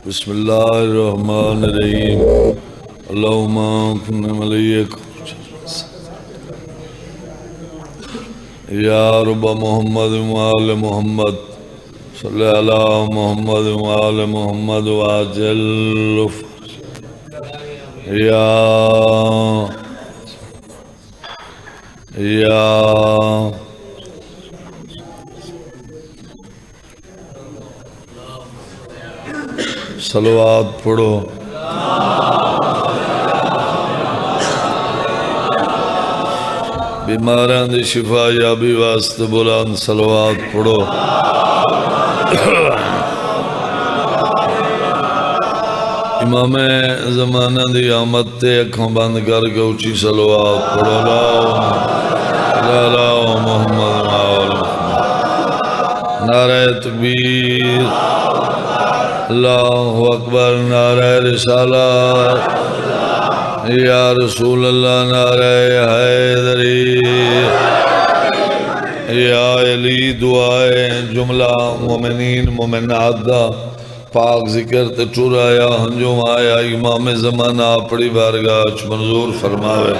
بسم اللہ الرحمن الرحیم اللہم کن ملیک یا رب محمد وآل محمد صلی علی محمد وآل محمد واجل یا صلوات پڑھو بیماراں دی شفا یابی واسطے بلند صلوات پڑھو امام زمانہ دی آمد تے اکھوں بند کر کے اچھی صلوات پڑھو لا محمد وآل محمد نعرہ تکبیر اللہ اکبر نعرہ رسالت یا رسول اللہ نعرہ حیدری یا علی دعائیں جملہ مومنین مومنات دا پاک ذکر تے چورایا ہنجوم آیا امام زمانہ اپڑی بارگاہ منظور فرماوے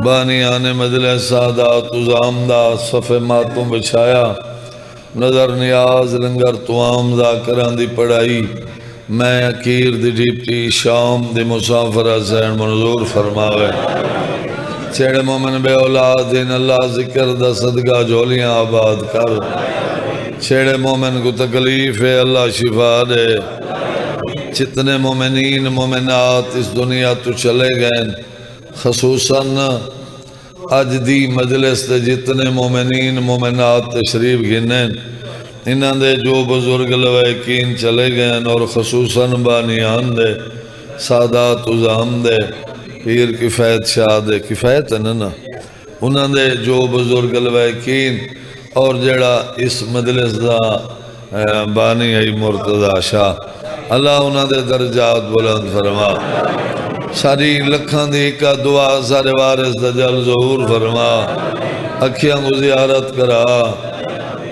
بانیان مجلس سادات ازامدہ صف ماتوں بچھایا نظر نیاز لنگر توام ذاکران دی پڑھائی میں اکیر دی ڈیپٹی شام دی مسافرہ زین منظور فرماوے چھیڑے مومن بے اولاد دین اللہ ذکر دا صدقہ جولیاں آباد کر چھیڑے مومن کو تکلیف ہے اللہ شفا دے جتنے مومنین مومنات اس دنیا تو چلے گئے خصوصاً اج دی مجلس دے جتنے مومنین مومنات تشریف گھنیں انہاں دے جو بزرگ لوائقین چلے گئے اور خصوصاً بانیان دے سادات ازام دے پیر کفایت شاہ دے کفایت ہے نا انہاں دے جو بزرگ لوائقین اور جڑا اس مجلس دا بانی ہے مرتضی شاہ اللہ انہاں دے درجات بلند فرما ساری لکھان دی کا دعا سارے وارث دجال ظہور فرما اکھیاں کو زیارت کرا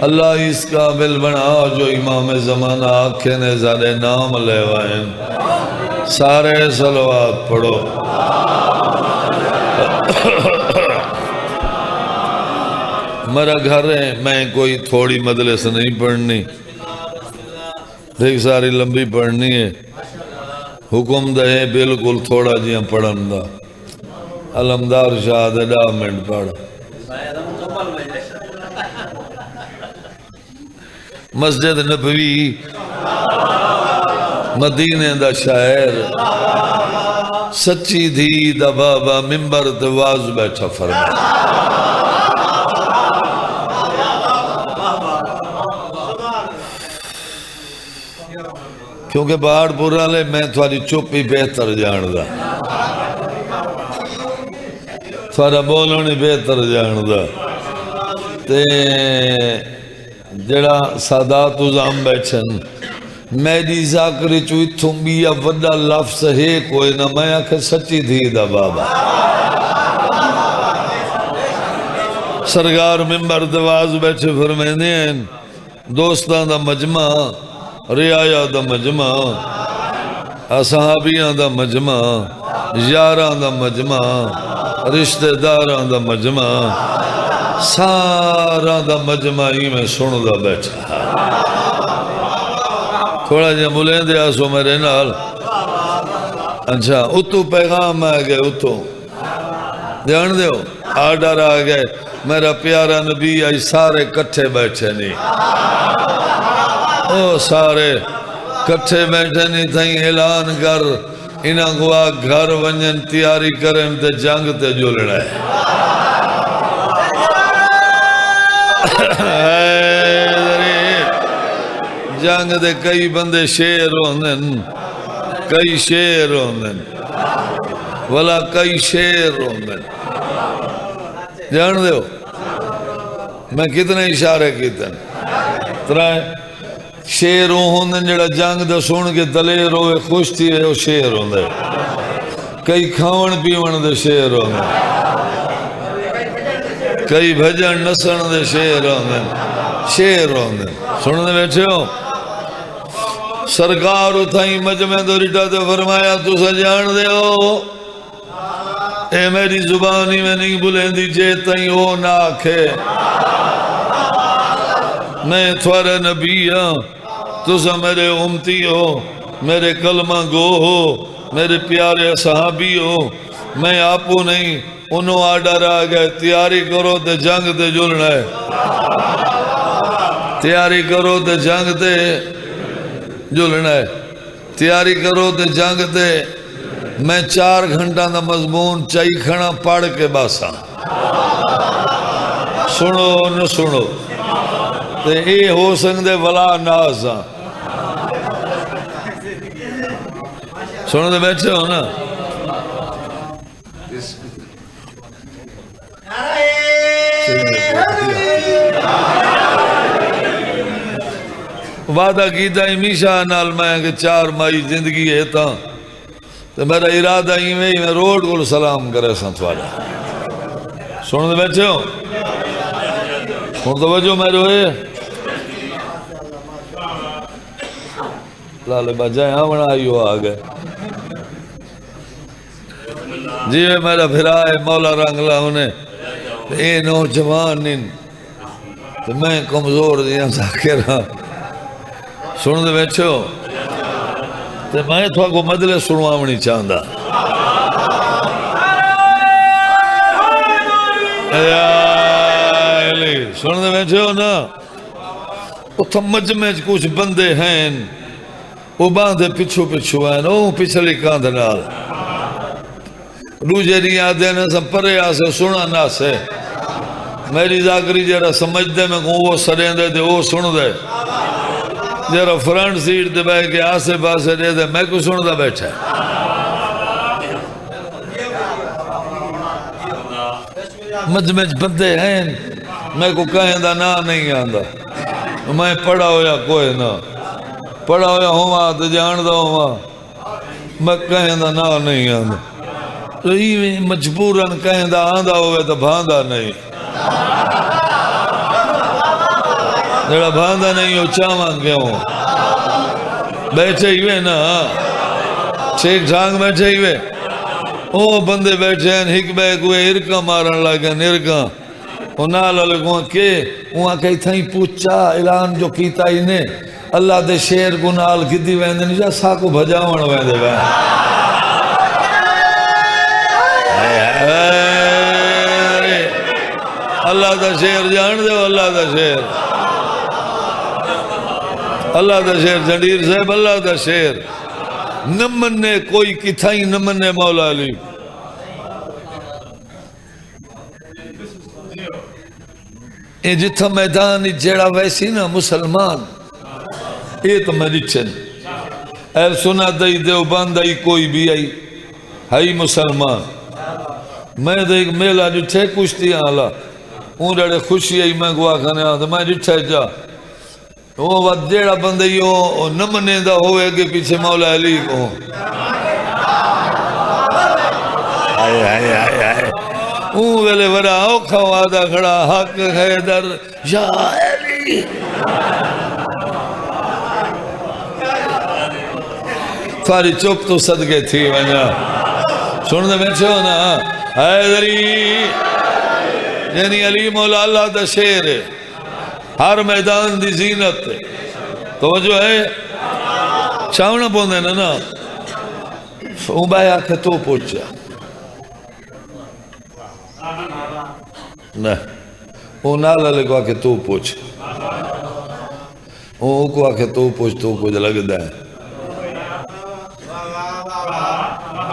اللہ اس قابل بنا جو امام زمانہ آنکھیں نے زارے نام لے وائیں سارے صلوات پڑھو میرا گھر ہے میں کوئی تھوڑی مجلس نہیں پڑھنی دیکھ ساری لمبی پڑھنی ہے حکم دے بالکل تھوڑا جیاں پڑھن دا علمدار شاہ دے 10 منٹ پڑھ مسجد نبوی مدینے دا شاعر سچی دھی دا بابا ممبر دواز بیٹھا فرما کیونکہ باہر پورا لے میں تھوڑی چوپی بہتر جان دا تھوڑا بولونی بہتر جان دا تے جڑا سادات ازام بیٹھن میری ذاکری چوئی تھنبیا وڈا لفظ ہے کوئی نہ میں آکھے سچی دھی دا بابا سرگار ممبر دواز بیٹھے فرمینے ہیں دوستان دا مجمع ریایا دا مجمع اصحابیاں دا مجمع یاران دا مجمع رشتہ داران دا مجمع سارا دا مجمع ہی میں سن دا بیٹھا تھوڑا جا بولیں دے آسو میرے نال اچھا اتو پیغام آگئے اتو دھیان دیو آرڈر آگئے میرا پیارا نبی آئی سارے کٹھے بیٹھے نہیں او سارے کٹھے بیٹھے نہیں تھیں اعلان کر انہاں کو گھر ونجن تیاری کریں تے جنگ تے جو لڑائے جنگ دے کئی بندے شیر ہوندن کئی شیر ہوندن ولا کئی شیر ہوندن جان دیو میں کتنے اشارے کیتے ہیں ترائے شیر ہوندن جڑا جنگ دا سن کے دلیر ہوئے خوش تھی ہے وہ شیر ہوندے کئی کھاون پیون دے شیر ہوندن کئی بھجن نسن دے شیر ہوندن سننے بیٹھے ہو سرکار اتھائی مجمع دو رٹا تو فرمایا تو سجان دے ہو اے میری زبانی میں نہیں بلیں دی جیتائی ہو نہ آکھے میں تھوارے نبی ہاں تسا میرے امتی ہو میرے کلمہ گو ہو میرے پیارے صحابی ہو میں آپو نہیں انہوں آڈر آگئے تیاری کرو تے جنگ تے جلنا ہے تیاری کرو تے جنگ تے جلنا ہے تیاری کرو تے جنگ تے میں 4 گھنٹہ دا مضمون چاہی کھڑا پڑھ کے باسا سنو نہ سنو تے اے ہو سکتے ولا نازاں سنو دے بیٹھے ہو نا وعدہ کیتا ہمیشہ نال میں کہ 4 مائی زندگی ہے تاں تو میرا ارادہ ہی میں روڈ کو سلام کرے سنت والا سنو دے بیٹھے ہو سن توجہ میرے ہوئے لالے بجائے ہاں بنا آئیو آگئے جی میرا پھرائے مولا رنگلہ انہیں اے نوجوان ان تو میں کمزور دیا ذاکر ہاں سن دے بیٹھے ہو تو میں تھوڑا کو مدلے سنوامنی چاہندہ سن دے بیٹھے ہو نا اتھا مجمع کچھ بندے ہیں وہ باندھے پچھو پچھو ہیں وہ پچھلی کاندھ نال روجے نہیں آدھے نے سب پرے آسے سنا نہ سے میری ذاکری جرہ سمجھ دے میں کہوں وہ سرین دے دے وہ سن دے جرہ فرنٹ سیٹ دے بیٹھ کے آسے پاسے دے دے میں کو سن دے بیٹھا مجمع بندے ہیں میں کو کہیں دا نا نہیں آندہ میں پڑھا ہویا کوئی نا پڑھا ہویا ہوا تو جان دا ہوا میں کہیں دا نا نہیں آندہ تو یہ مجبوراً کہیں دا آندہ ہوئے تو بھاندہ نہیں جڑا بھاندہ نہیں ہو چاہاں کیوں بیٹھے ہوئے نا ٹھیک ٹھاک بیٹھے ہوئے او بندے بیٹھے ہیں ہک بے کوئے ارکا مارن لگے ارکا انہاں لگوں کہ وہاں کہیں تھائیں پوچھا اعلان جو کیتا ہی نے اللہ دے شیر کو نال کدی ویندے نہیں جا ساکو بھجاون ویندے ویندے اللہ دا شیر جان دے اللہ دا شیر اللہ دا شیر جنڈیر صاحب اللہ دا شیر نمن نے کوئی کتھائی نمن نے مولا علی یہ جتھا میدان جیڑا ویسی نا مسلمان یہ تو میں ڈچن اے سنا دائی دیوبان دائی کوئی بھی آئی ہائی مسلمان میں دیکھ میلہ ڈٹھے کشتی آلا اون رڑے خوشی آئی میں گوا کھانے آتا میں ڈٹھے جا وہ وقت جیڑا بندے یہ نمنے دا ہوئے کہ پیچھے مولا علی کو آئے آئے آئے آئے اون ویلے ورہ اوکھا وعدہ کھڑا حق حیدر یا علی تھاری چپ تو صدقے تھی ونجا سن دے بیٹھے ہو نا حیدری یعنی علی مولا اللہ دا شیر ہے ہر میدان دی زینت ہے توجہ ہے چاونا پوندے نا اون بھائی آکھے تو پوچھا نہیں اون نالا لے کو آکھے تو پوچھ اون کو آکھے تو پوچھ تو کچھ لگ دا ہے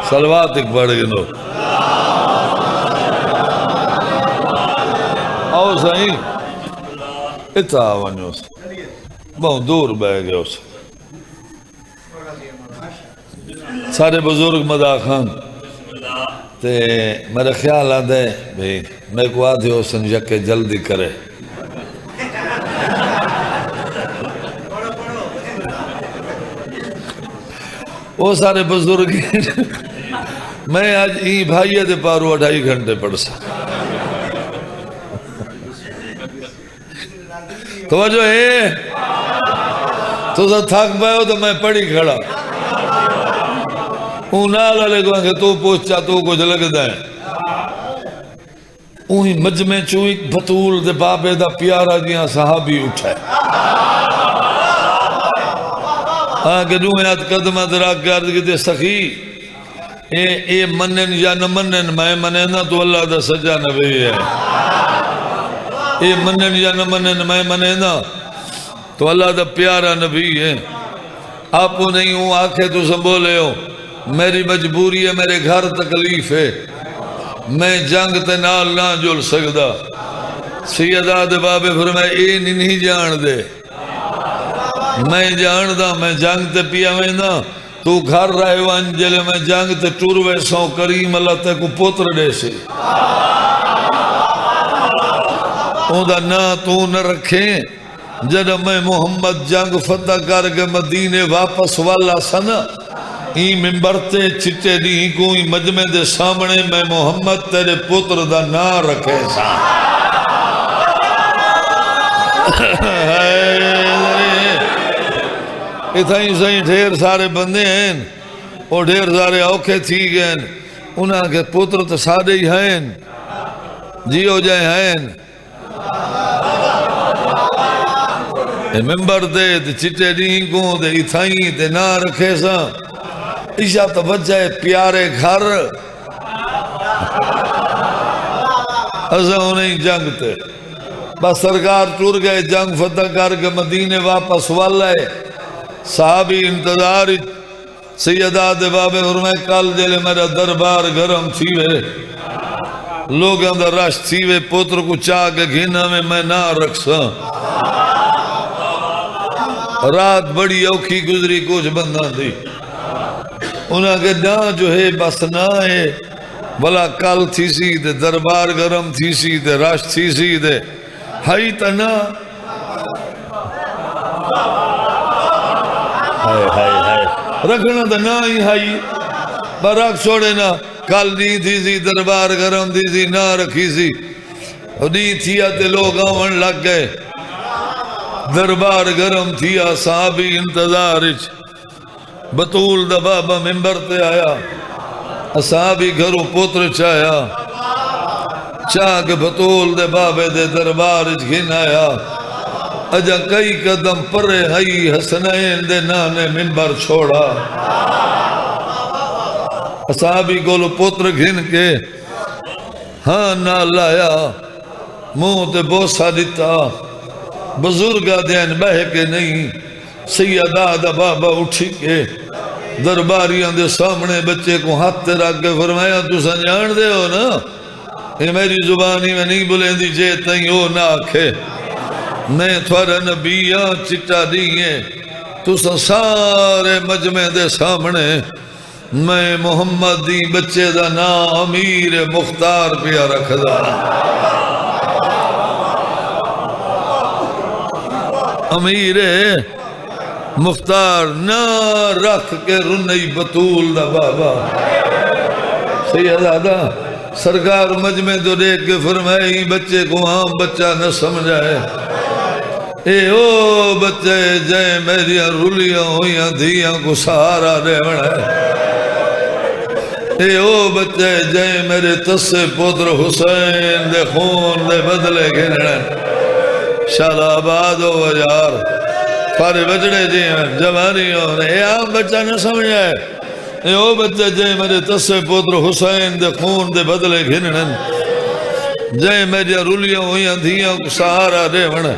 سلوات ایک پڑھ گنو آؤ صحیح اتھا آوانیو سے بہت دور بہ گئے اس سارے بزرگ مدا خان تے میرے خیال آدھے بھئی میں کو آدھے ہو سن یکے جلدی کرے وہ سارے بزرگ میں آج ہی بھائیے دے پارو 2.5 گھنٹے پڑھ سا توجہ ہے تو سا تھک پائے ہو تو میں پڑھی کھڑا نال والے کو کہ تو پوچھا تو کچھ لگتا ہے اوہی مجمع چوئی بطول دے بابے دا پیارا جیاں صحابی اٹھائے کہ دوہیں ہاتھ قدمہ دراک گرد کی دے سخی اے منن یا نہ منن میں منن تو اللہ دا سجا نبی ہے اے منن یا نہ منن میں منن تو اللہ دا پیارا نبی ہے آپ کو نہیں ہوں آنکھیں تو سنبولے ہو میری مجبوری ہے میرے گھر تکلیف ہے میں جنگ تے نال نہ جل سکدا سیدہ دے بابے فرمائے اے نہیں جان دے میں جان دا میں جنگ تے پیا میں نا تو گھر رہے وانجلے میں جنگ تے ٹوروے سو کریم اللہ تے کو پوتر دے سے اون دا نا تو نہ رکھیں جب میں محمد جنگ فتح کر کے مدینے واپس والا سنا ہی ممبرتے چٹے دی کوئی مجمع دے سامنے میں محمد تیرے پتر دا نا رکھے سا اتھائیں سائیں ڈھیر سارے بندے ہیں اور ڈھیر سارے اوکھے تھی گئے انہاں کے پتر تو سارے ہی ہیں جی ہو جائے ہیں ممبر دے چٹے دی کو دے اتھائیں دے نا رکھے سا عشاء تو بچہ پیارے گھر ازاں انہیں جنگ تے بس سرکار ٹور گئے جنگ فتح کر کے مدینے واپس والے صحابی انتظار سیدہ دے بابے فرمائے کل جلے میرا دربار گرم تھی وے لوگ اندر رش تھی وے پوتر کو چاہ کے گھینا میں نہ رکھ سا رات بڑی اوکھی گزری کچھ بندہ دی انہاں کے نا جو ہے بس نا ہے بلا کل تھی سی دے دربار گرم تھی سی دے رش تھی سی دے ہائی تا نا رکھنا تا نا ہی ہائی براک چھوڑے نا کل نہیں تھی سی دربار گرم تھی سی نا رکھی سی نہیں تھیا تے لوگ آون لگ گئے دربار گرم تھیا صحابی انتظار بطول دا بابا ممبر تے آیا صحابی گھروں پوتر چاہیا چاہ کے بطول دے بابے دے دربار گھن آیا اجا کئی قدم پرے ہائی حسنین دے نانے ممبر چھوڑا صحابی گولو پوتر گھن کے ہاں نہ لایا منہ تے بوسا دیتا بزرگا دین بہ کے نہیں سیدہ دا بابا اٹھی کے درباریاں دے سامنے بچے کو ہاتھ رکھ کے فرمایا تو سنجان دے ہو نا یہ میری زبانی میں نہیں بولیں دی جے تائیں ہو نہ آکھے میں تھوڑا نبیاں چٹا دیئے تو سارے مجمع دے سامنے میں محمد دی بچے دا نا امیر مختار پیا رکھ دا امیر مختار نہ رکھ کے رنئی بطول دا بابا سیدہ سرکار مجمع تو دیکھ کے فرمائی بچے کو ہاں بچہ نہ سمجھائے اے او بچے جائے میری رلیاں ہویاں دھیاں کو سہارا دیونا اے او بچے جائے میرے تسے پتر حسین دے خون دے بدلے گھننا شالا آباد ہو یار پارے بچڑے جی ہیں جوانی ہو اے عام بچہ نہ سمجھائے اے او بچے جائے میرے تسے پتر حسین دے خون دے بدلے گھننا جائے میری رلیاں ہویاں دھیاں کو سہارا دیونا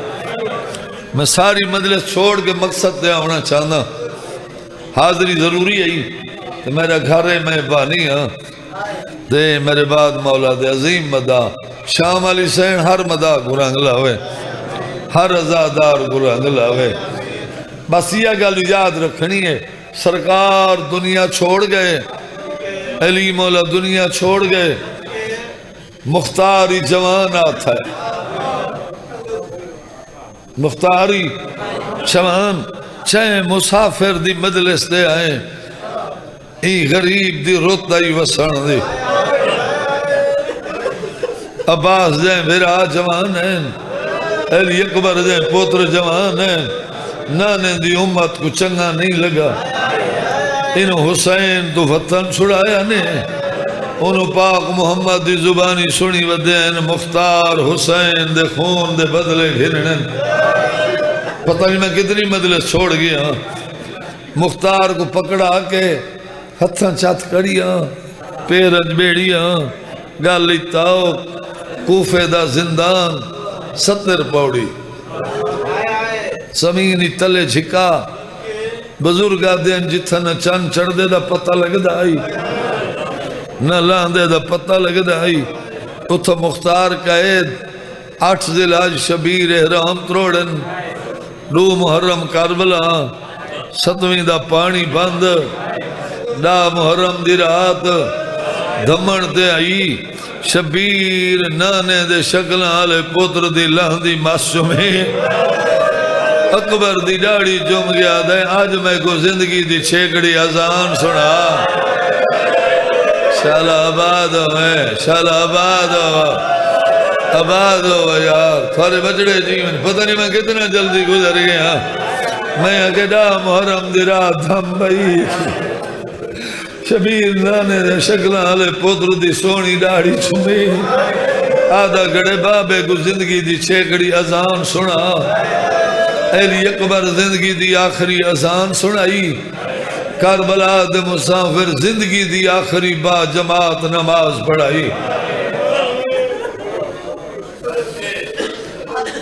میں ساری مجلس چھوڑ کے مقصد دے آنا چاہنا حاضری ضروری ہے کہ میرا گھر ہے میں بانی ہاں دے میرے بعد مولا دے عظیم مدہ شام علی سین ہر مدہ گرانگلہ ہوئے ہر ازادار گرانگلہ ہوئے بس یہ گل یاد رکھنی ہے سرکار دنیا چھوڑ گئے علی مولا دنیا چھوڑ گئے مختاری جوان آتا ہے مختاری جوان چاہے مسافر دی مجلس دے آئیں ای غریب دی روتا ہی وسان دی عباس جائیں میرا جوان ہیں علی اکبر جائیں پوتر جوان ہیں نانے دی امت کو چنگا نہیں لگا انہوں حسین تو وطن چھڑایا نے انہوں پاک محمد دی زبانی سنی ودین مختار حسین دے خون دے بدلے گھرنن پتہ نہیں میں کتنی مجلس چھوڑ گیا مختار کو پکڑا کے ہتھاں چات کڑیا پیرج بیڑیا گالی تاؤ کوفے دا زندان 70 پوڑی زمینی تلے جھکا بزرگا دین جتھا نہ چند چڑھ دے دا پتہ لگ دا آئی نہ لان دے دا پتہ لگ دا آئی اتھا مختار کا عید 8 ذی الحج شبیر احرام تروڑن 2 محرم کربلا 7ویں دا پانی بند دا محرم دی رات دھمن دے آئی شبیر نانے دے شکل آلے پتر دی لہن دی معصومی اکبر دی ڈاڑی جم گیا دے آج میں کو زندگی دی چھیکڑی اذان سنا شال آباد میں شال آباد آباد ہو یار تھوڑے بچڑے جیون پتہ نہیں میں کتنا جلدی گزر گیا میں اکیڈا محرم دی رات دھم بھئی شبیر نانے دے شکل آلے پتر دی سونی ڈاڑی چھمی آدھا گڑے بابے کو زندگی دی چھیکڑی اذان سنا اہلی اکبر زندگی دی آخری اذان سنائی کربلا دے مسافر زندگی دی آخری با جماعت نماز پڑھائی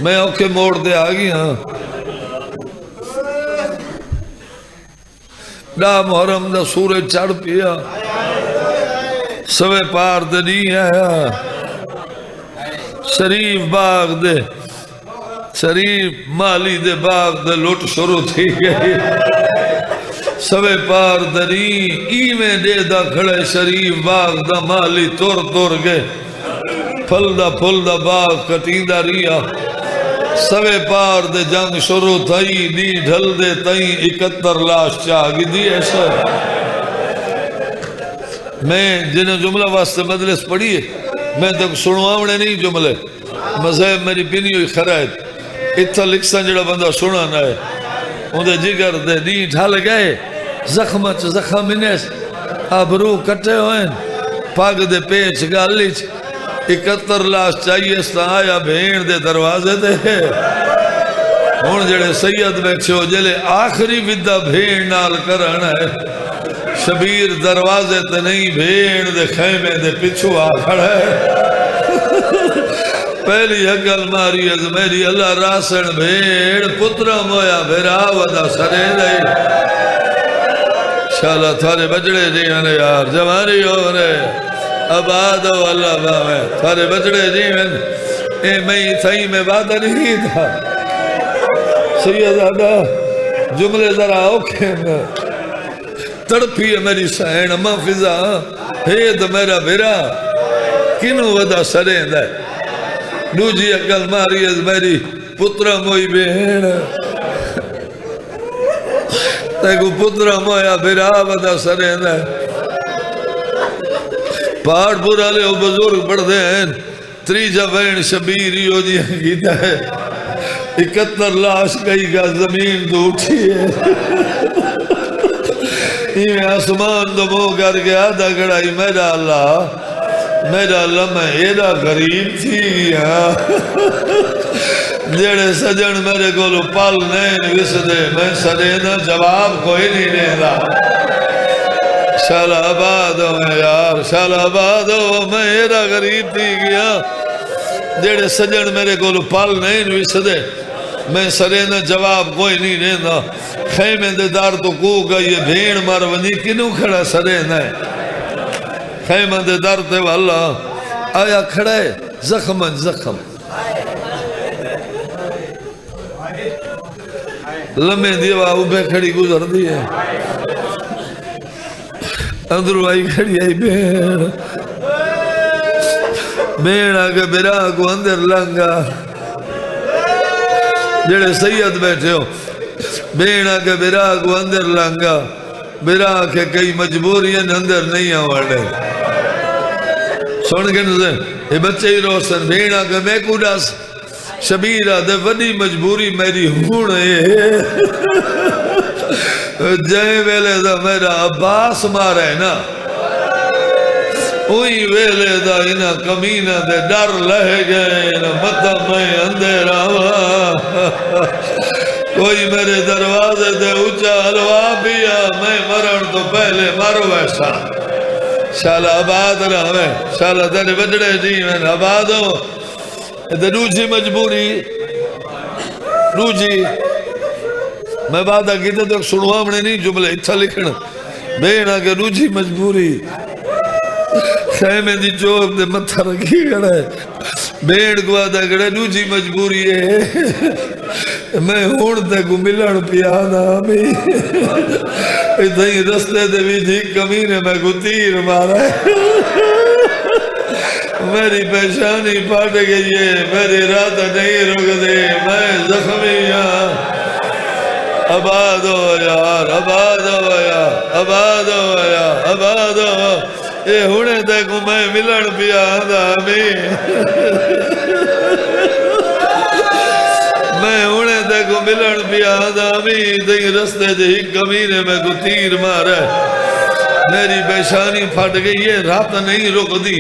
میں اوکے موڑ دے آگی ہاں ڈا محرم دا سورج چڑھ پیا سوے پار دے نہیں آیا شریف باغ دے شریف مالی دے باغ دے لوٹ شروع تھی گئی سوے پار دے نہیں ایویں دے دا کھڑے شریف باغ دا مالی تور گئے پھل دا باغ کٹین دا ریا سوے پار دے جنگ شروع تھائی نی ڈھل دے تائیں 71 لاش چاہگی دی ایسا میں جنہیں جملہ واسطے مجلس پڑھی ہے میں تک سنواؤنے نہیں جملے مذہب میری پینی ہوئی خرائد اتھا لکھسان جڑا بندہ سنانا ہے اندھے جگر دے نی ڈھل گئے زخمت زخمینیس آبرو کٹے ہوئیں پاگ دے پیچ گالیچ 71 لاش چاہیے ستا آیا بھین دے دروازے دے ہون جڑے سید بیٹھے ہو جلے آخری ودہ بھین نال کرنا ہے شبیر دروازے تے نہیں بھین دے خیمے دے پچھو آکھڑ ہے پہلی حقل ماری از میری اللہ راسن بھین پترہ مویا بھیرا ودا سرے دے شالا تھارے بجڑے جیانے یار جوانی ہو رہے آباد ہو اللہ باوے تھارے بچڑے جیون اے میں تھائی میں وعدہ نہیں تھا سید آدھا جملے ذرا اوکھے میں تڑپی ہے میری سین اما فضا ہید میرا بھیرا کنو ودا سرین دے نوجی اکل ماری از میری پترہ موئی بہن تیکو پترہ مویا بھیرا ودا سرین دے پاڑ پورا لے وہ بزرگ پڑھ دے ہیں تریجہ بین شبیری ہو جی گیتا ہے 71 لاش کئی کا زمین دو اٹھی ہے یہ آسمان دو مو کر کے آدھا گڑائی میرا اللہ میں ایڈا غریب تھی گیا جیڑے سجن میرے کو پال نہیں وس دے میں سرینا جواب کوئی نہیں دینا شال آباد ہو میں یار شال آباد ہو میں ایرا غریب تھی گیا جیڑے سجن میرے کو پال نہیں نویس دے میں سرینا جواب کوئی نہیں دینا خیمے دے دار تو کو گا یہ بھین مرونی کنوں کھڑا سرینا ہے خیمے دے دار تے والا آیا کھڑا ہے زخم لمحے دیوا اوبے کھڑی گزر دی ہے اندرو آئی کھڑی آئی بین آگے برا کو اندر لنگا جڑے سید بیٹھے ہو بین آگے برا کو اندر لنگا برا کے کئی مجبوری اندر نہیں آوڑے سن کے نظر یہ بچے ہی روشن بین آگے میں کو ڈاس شبیر آدھے وڈی مجبوری میری ہونے جائے ویلے دا میرا عباس مارا ہے نا اوہی ویلے دا انہا کمینہ دے ڈر لہ گئے نا مطا میں اندھیرا کوئی میرے دروازے دے اچھا حلوہ پیا میں مرن تو پہلے مرو ایسا شالا آباد رہے شالا تیرے بجڑے جی میں آباد ہو روجی مجبوری روجی میں وعدہ کیتے تو سنوا ہم نے نہیں جملے اچھا لکھنا بینا کہ روجی مجبوری خیمے دی چوک دے متھا رکھی گڑا ہے بیڑ کو وعدہ کڑے روجی مجبوری ہے میں ہونتے کو ملن پیانا ہمیں اتنی رستے دے بھی جی کمینے میں کو تیر مارا ہے میری پیشانی پاٹ گئی ہے میری رات نہیں رک دے میں زخمی ہوں آباد ہو یار آباد ہو یار آباد ہو یار آباد ہو اے ہونے دیکھو میں ملن پیا آدھا میں ہونے دیکھو ملن پیا آدھا تھی رستے دے ہی کمینے میں کو تیر مارا میری پیشانی پھٹ گئی ہے رات نہیں رک دی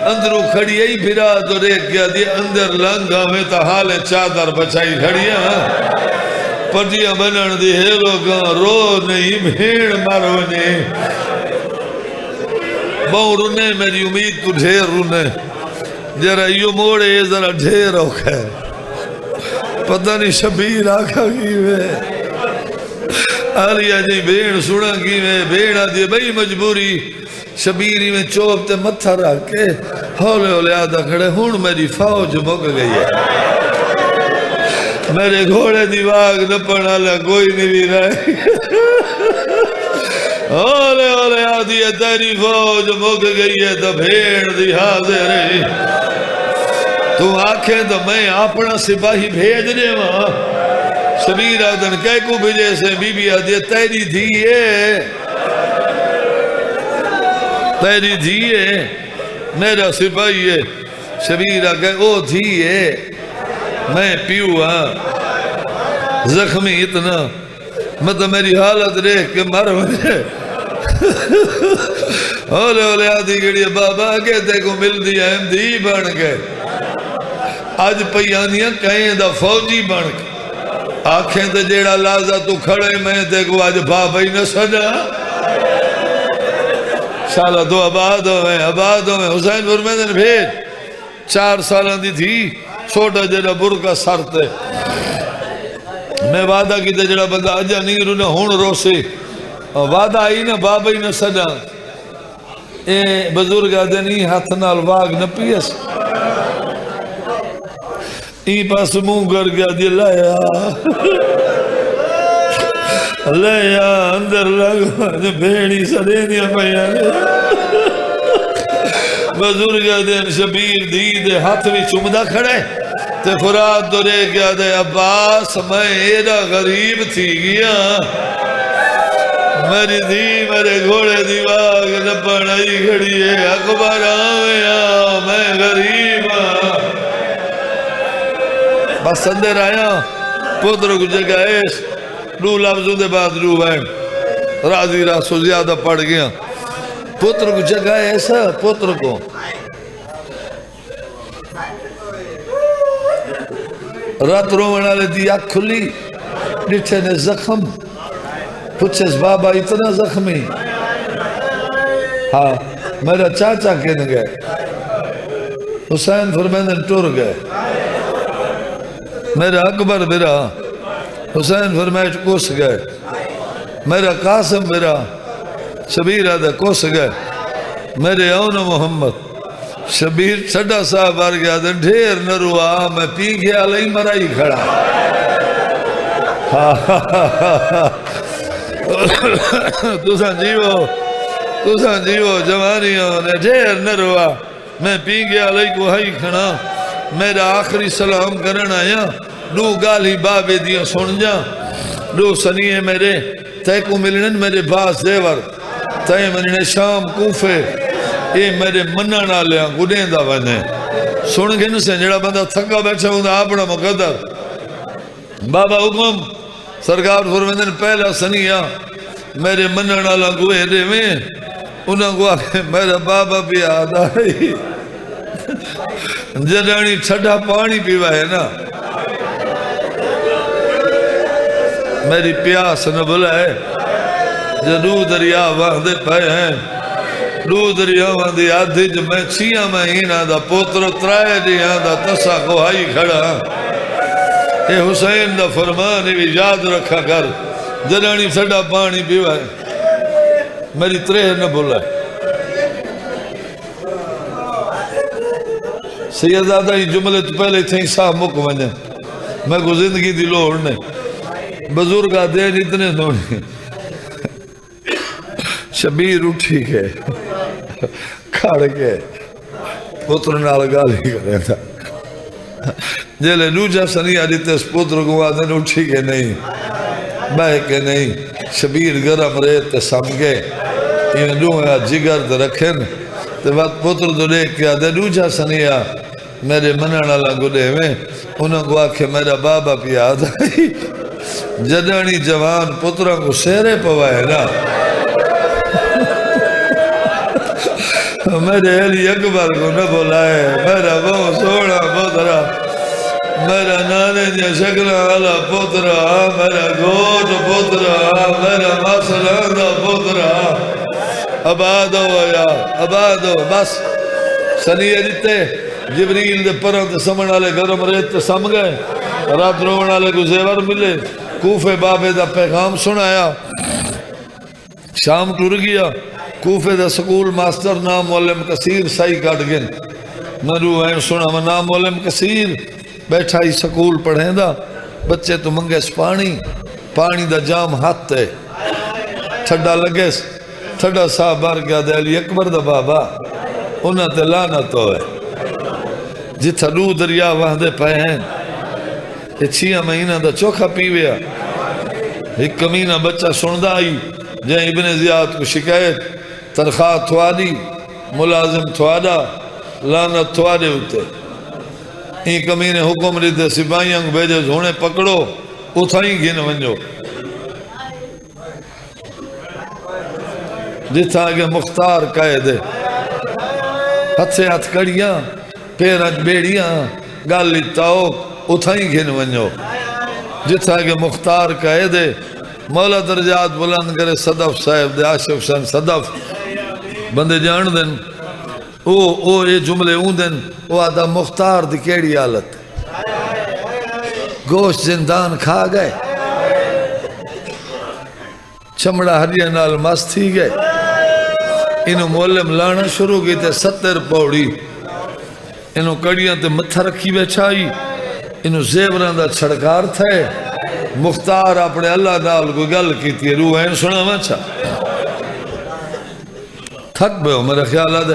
اندروں کھڑی ای بھرا تو ریک گیا دی اندر لنگا میں تا حال چادر بچائی کھڑیاں پٹیاں بنن دی ہے لوگاں رو نہیں بھیڑ مرونے بہن رونے میری امید تو ڈھیر رونے جرہ یوں موڑے ذرا ڈھیر ہوکھا ہے پتہ نہیں شبیر آکھا کی میں آلیہ جی بھیڑ سنا کی میں بھیڑ آدھی بھئی مجبوری شبیری میں چوب تے متھا رکھ کے ہولے ہولے آدھا کھڑے ہون میری فوج مک گئی ہے میرے گھوڑے دیواغ نپنا لیا کوئی نہیں بھی رہے ہولے ہولے آدھی ہے تیری فوج مک گئی ہے تو بھیڑ دی حاضر رہی تو آنکھیں تو میں اپنا سپاہی بھیج دے ماں شبیر آدھن کہہ کو بھیجے سے بی بی آدھی ہے تیری دھیے تیری دھیے میرا سپاہی ہے شبیر آگئے او دھیے میں پیو ہاں زخمی اتنا مطلب میری حالت ریکھ کے مر ہوئے ہولے ہولے آدھی گڑی بابا کہتے کو مل دیا احمدی بن گئے آج پیانیاں کہیں دا فوجی بن گئے آنکھیں تے جیڑا لازا تو کھڑے میں تے کو آج بابا ہی نہ سجا شالا دو آباد ہوئے حسین فرمیدن بھیج 4 سالان دی تھی چھوٹا جڑا برکا سر تے میں وعدہ کی تے جڑا بندہ آجا نہیں رونا ہون روسے وعدہ آئی نا بابا ہی نہ سجا اے بزرگ آدھے نہیں ہاتھ نال واگ نہ پیس ای پاس موں گر گیا دی لیا لیا اندر لگا جو بھیڑی سدینیا پیانے بزرگ دین شبیر دید ہاتھ بھی چمدہ کھڑے تے فراد دو رے گیا دے عباس میں ایڈا غریب تھی گیا میری دی میرے گھوڑے دیواغ نپڑائی کھڑی ہے اکبر آویا میں غریب بس اندر آیا پتر کو جگہ ایس رو لفظوں دے بعد رو بین راضی راسو زیادہ پڑ گیا پتر کو جگہ ایسا پتر کو رات رومنہ لے دی آنکھ کھلی ڈٹھے نے زخم پچھس بابا اتنا زخمی ہاں میرا چاچا کہنے گئے حسین فرمیدن ٹور گئے میرا اکبر برا حسین فرمائش کوس گئے میرا قاسم برا شبیر آدھا کوس گئے میرے اون محمد شبیر چھڑا صاحب آر گیا دن ڈھیر نروا میں پی گیا لئی مرائی کھڑا تُساں جیو جوانیوں نے ڈھیر نروا میں پی گیا لئی کو ہائی کھڑا میرا آخری سلام کرن آیا دو گالی بابے دیا سن جا دو سنیے میرے تے کو ملنن میرے باس زیور تے مننے شام کوفے اے میرے مننا لیا گڑیں دا بنے سن گن سے جڑا بندہ تھکا بیٹھا ہوں اپنا مقدر بابا حکم سرکار فرمندن پہلا سنیا میرے منن والا گوئے دے میں انہاں کو آکھے میرا بابا بھی آدھا ہی جدانی چھڑا پانی پیوا ہے نا میری پیاس نہ بلائے جدو دریا واندے پائے ہیں دو دریا واندے آدھے جو میں 6 مہینہ دا پوتر ترائے دیاں دا تسا کو آئی کھڑا اے حسین دا فرمان بھی یاد رکھا کر جدانی چھڑا پانی پیوا ہے میری ترہ نہ بلائے سیدادہ ہی جملے تو پہلے تھے صاحب مکمنے میں کو زندگی دی لوڑنے بزرگاں دین اتنے دھونے شبیر اٹھی کے کھاڑ کے پتر نال گالی کرے تھا جیلے نوجہ سنیا دیتے اس پتر کو آدھن اٹھی کے نہیں بہ کے نہیں شبیر گرم رہتے سمگے یہ دوں جگر دے رکھیں تو بات پتر تو دیکھ کے آدھے نوجہ سنیا میرے منن والا گلے میں انہوں کو آکھے میرا بابا پی آدھا ہی جدانی جوان پتروں کو سیرے پوائے نا میرے علی اکبر کو نہ بلائے میرا بہت سوڑا پترا میرا نانے جا شکلہ والا پترا میرا گوٹ پترا میرا مسلان دا پترا آباد ہو یا آباد ہو بس سنیے دیتے جبریل دے پروں تے سمن والے گرم ریت تے سم گئے رات رومن والے کو زیور ملے کوفے بابے دا پیغام سنایا شام ٹر گیا کوفے دا سکول ماسٹر نام مولم کثیر سائی کٹ گن مرو ہیں سنا میں نام مولم کثیر بیٹھا ہی سکول پڑھیں دا بچے تو منگے پانی دا جام ہاتھ ہے تھڑا لگے تھڑا صاحب بار گیا دے علی اکبر دا بابا انہاں تے لعنت ہوئے جتھا رو دریا وہدے پہ ہیں یہ 6 مہینہ دا چوکھا پیویا ایک کمینہ بچہ سندہ آئی جہاں ابن زیاد کو شکایت تنخواہ تھوادی ملازم تھوادا لعنت تھوادے ہوتے این کمینے حکم دیتے سپاہیاں کو بھیجے زونے پکڑو اتھائی گھن ونجو جتھا آگے مختار قائدے ہاتھ سے ہاتھ کڑیاں پیرانچ بیڑیاں گالی تاؤ اتھائی گھن ونجو جتھا آگے مختار قائدے مولا درجات بلند کرے صدف صاحب دے عاشق حسین صدف بندے جان دن او یہ جملے اون دن او آدھا مختار دی کیڑی حالت گوشت زندان کھا گئے چمڑا ہریا نال مست تھی گئے انہوں مولم لانا شروع کی تے 70 پوڑی انہوں کڑیاں تے متھا رکھی بیچھائی انہوں زیوران دا چھڑکار تھے مختار اپنے اللہ نال کو گل کی تھی روح این سنا مچھا تھک بے ہو میرے خیال آدھے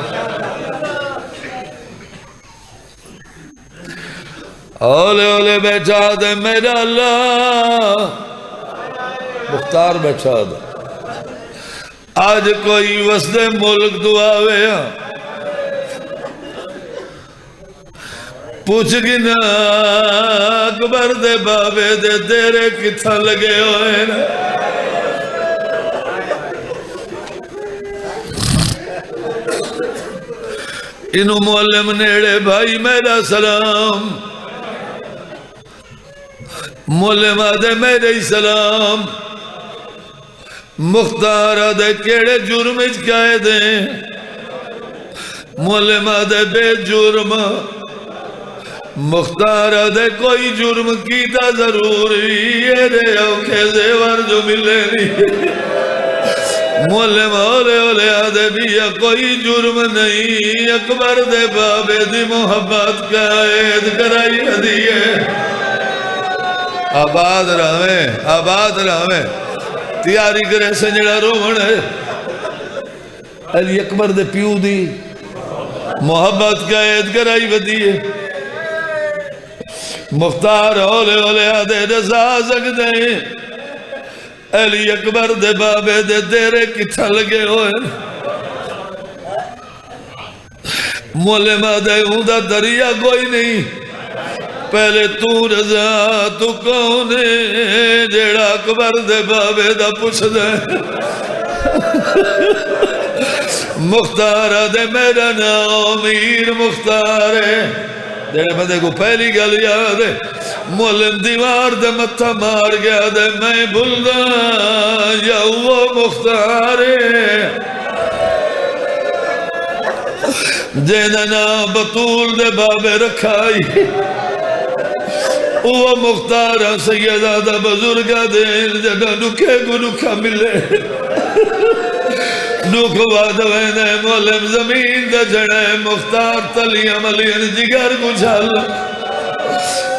اولے اولے بیٹھا دے میرا اللہ مختار بیٹھا دے آج کوئی وسط ملک دعاوے پوچھ گنا اکبر دے بابے دے تیرے کتھا لگے ہوئے نا انہوں معلم نیڑے بھائی میرا سلام معلم آدھے میرے سلام مختار آدھے کیڑے جرم اچکائے دیں معلم آدھے بے جرم مختار آدھے کوئی جرم کیتا ضروری یہ رے اوکھے زیور جو ملے نہیں معلم اولے اولے آدھے بھی کوئی جرم نہیں اکبر دے بابے دی محبت کا عید کرائی ہدیے آباد رہویں تیاری کرے سنجڑا رومن ہے علی اکبر دے پیو دی محبت کا عید کرائی ہدیے مختار اولے اولے آدھے رضا سکتے ہیں علی اکبر دے بابے دے تیرے کتھا لگے ہوئے مولم آدھے ہوندا دریا کوئی نہیں پہلے تو رضا تو کون ہے جیڑا اکبر دے بابے دا پوچھ دے مختار دے میرا نام میر مختار ہے جیڑے بندے کو پہلی گل یاد ہے مولم دیوار دے متھا مار گیا دے میں بھولدا یا وہ مختار ہے جینا نام بطول دے بابے رکھائی وہ مختار سیدہ دا بزرگا دین جنا نکے کو نکا ملے نوک وادوین مولم زمین دا جڑے مختار تلیاں ملین جگر کو جھال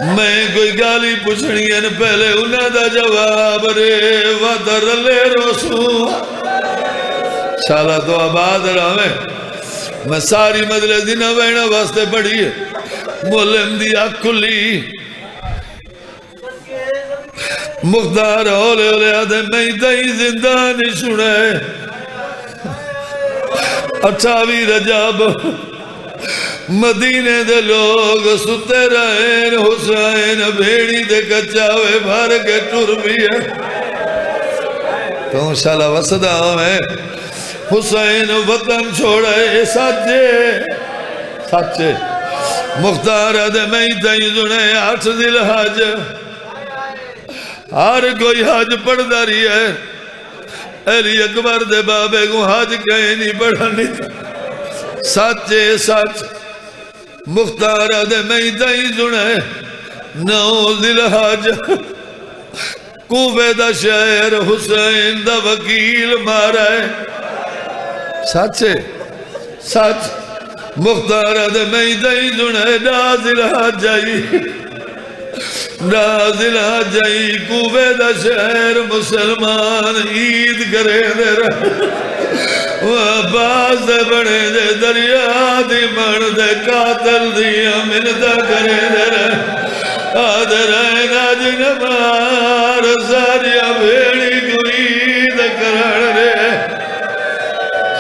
میں کوئی گالی پوچھنین پہلے انہاں دا جواب رے وادر لے رسول شالا تو آباد رہے میں ساری مدل دینا وینا واسطے پڑھی ہے مولم دی اکلی مختار ہولے ہولے آدھے میں تئی زندہ نہیں سنے 28 رجب مدینے دے لوگ ستے رہے حسین بھیڑی دے کچاوے بھر کے ٹر بھی ہے تو شالا وسدہ ہمیں حسین وطن چھوڑے سچے مختار دے میں تئی سنے 8 ذی الحج ہر کوئی حج پڑھ داری ہے علی اکبر دے بابے کو حج کہیں نہیں پڑھانی سچے سچ مختار دے میں تئی سنے 9 ذی الحج کوفے دا شہر حسین دا وکیل مارا ہے سچے سچ مختار دے میں تئی سنے 10 ذی الحج آئی نازل جائی کوفے دا شہر مسلمان عید کرے دے رہا عباس دے بڑے دے دریا دی من دے قاتل دیا منتا کرے دے رہا آدھر ناج نمار ساریا بھیڑی کو عید کرن رہے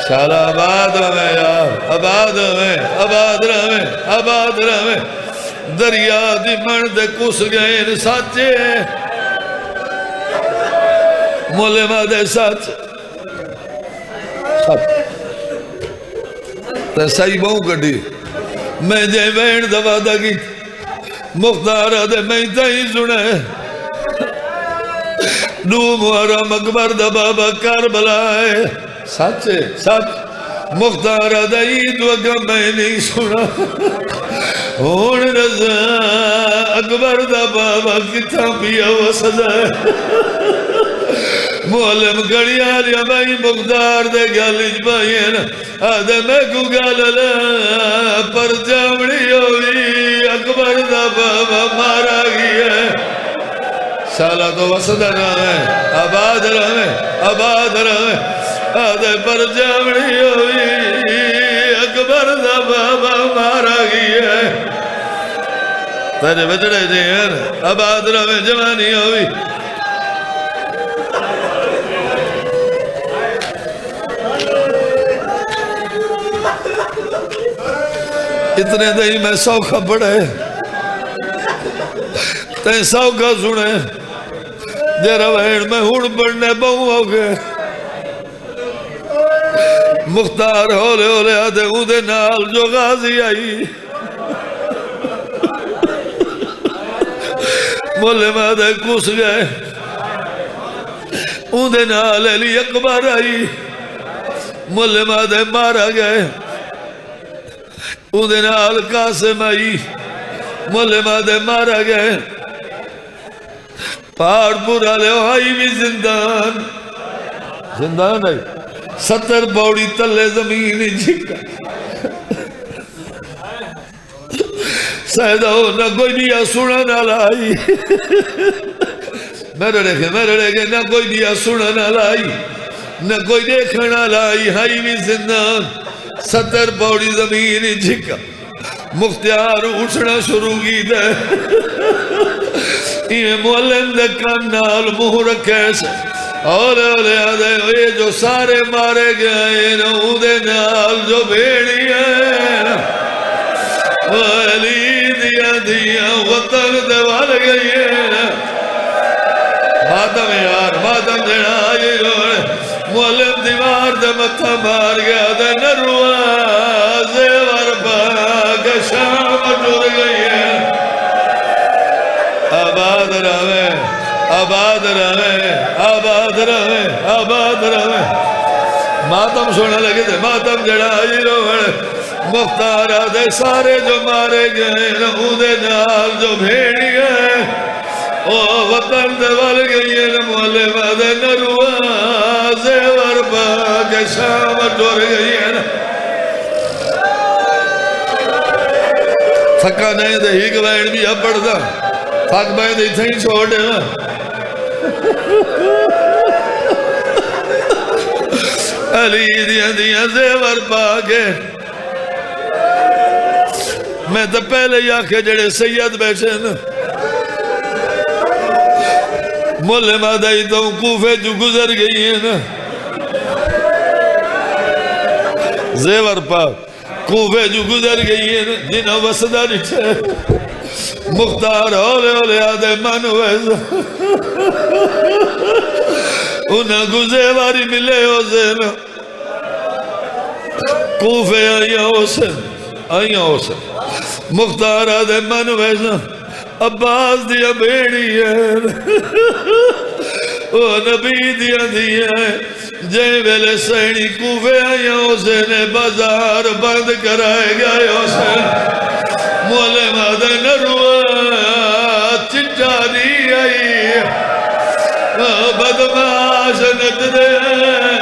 شالا آباد رہے یار آباد رہے دریا دی مرد کس گئے سچے مولے مادے سچ تے صحیح بہوں کٹی میں جے وین دوا دا کی مختار دے میں تائی سنے نو محرم اکبر دا بابا کربلا ہے سچے سچ مختار دا عید وگا میں نہیں سنا ہون رضا اکبر دا بابا کتھا پیا وسدا ہے مولم گڑیا لیا بھائی مختار دے گالیج بھائین آدھے میں کو گالا پر جامڑی ہوئی اکبر دا بابا مارا گیا سالہ تو وسدا رہے آباد رہے آدھے پر جامڑی ہوئی اکبر دا بابا مارا گیا تیرے بچڑے جیئر آباد رہے جوانی ہوئی اتنے دہی میں سوکھا پڑے تین سوکھا سنے جیرہ وین میں ہون پڑھنے بہوں ہوگے مختار ہولے ہولے آدھے اودے نال جو غازی آئی مولے مادے کس گئے اودے نال علی اکبر آئی مولے مادے مارا گئے اودے نال قاسم آئی مولے مادے مارا گئے پہاڑ پورا لے آئی بھی زندان آئی 70 پوڑی تلے زمین جھکا سیدہ ہو نہ کوئی دیا سنا نہ لائی میرے دیکھے نہ کوئی دیا سنا نہ لائی نہ کوئی دیکھنا لائی ہائی بھی زندان 70 پوڑی زمین جھکا مختار اٹھنا شروع کی دے یہ مولن دے کنال مہ رکھے سے اولے آدھے یہ جو سارے مارے گئے نہ اودے نال جو بھیڑی ہے علی دیا دیا وطن دے وال گئی ہے ماتم یار ماتم دینا آئی روڑے مولم دیوار دے متھا مار گیا دے نروا زیور پاک شام جڑ گئی ہے آباد رہے آباد رہے آباد رہے آباد رہے ماتم سونے لگے تھے ماتم جڑا آئی روڑے مختارہ دے سارے جو مارے گئے نمو دے نال جو بھیڑی گئے او وطن دے وال گئی ہے مولم دے نروا زیور پاک شام جڑ گئی ہے تھکا نہیں دے ہی گوائن بھی اب پڑھ دا تھک بائیں دے تھیں چھوڑے نا علی دیا دیا زیور پاکے میں تو پہلے ہی آکھے جڑے سید بیٹھے نا مولے مادائی تو کوفے جو گزر گئی ہیں نا زیور پاک کوفے جو گزر گئی ہیں نا جنہاں وسدہ نٹھے مختار اولے اولے آدھے منویز انہاں گزیواری ملے ہو زینا کوفے آئیاں حسن مختار آدھے منویز عباس دیا بیڑی ہے او نبی دیا دیا ہے جائیں ویلے سینی کوفے آئیاں حسین بازار بند کرائے گئے حسین مولے مادہ نروا چنجاری آئی بدماش نت دے